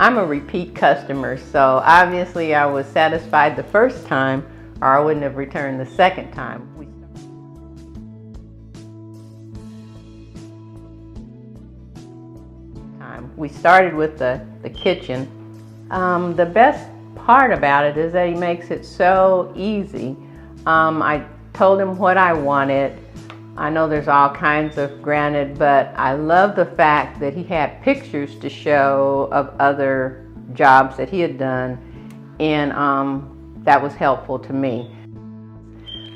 I'm a repeat customer, so obviously I was satisfied the first time or I wouldn't have returned the second time. We started with the kitchen. The best part about it is that he makes it so easy. I told him what I wanted. I know there's all kinds of granite, but I love the fact that he had pictures to show of other jobs that he had done, and that was helpful to me.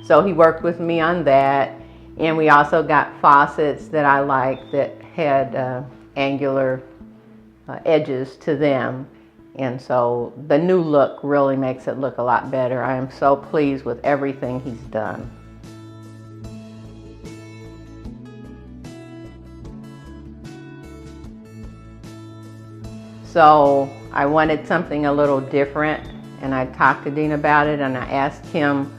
So he worked with me on that, and we also got faucets that I liked that had angular edges to them, and so the new look really makes it look a lot better. I am so pleased with everything he's done. So I wanted something a little different, and I talked to Dean about it, and I asked him,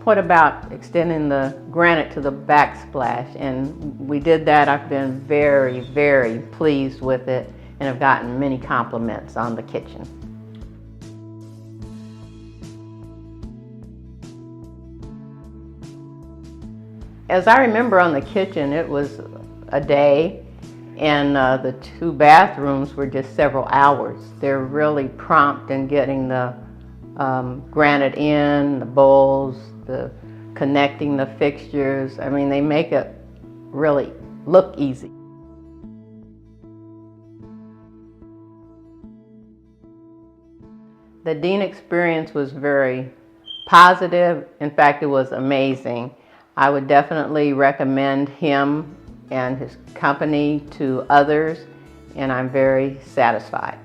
what about extending the granite to the backsplash? And we did that. I've been very, very pleased with it, and have gotten many compliments on the kitchen. As I remember on the kitchen, it was a day. And the 2 bathrooms were just several hours. They're really prompt in getting the granite in, the bowls, the connecting the fixtures. I mean, they make it really look easy. The Dean experience was very positive. In fact, it was amazing. I would definitely recommend him and his company to others, and I'm very satisfied.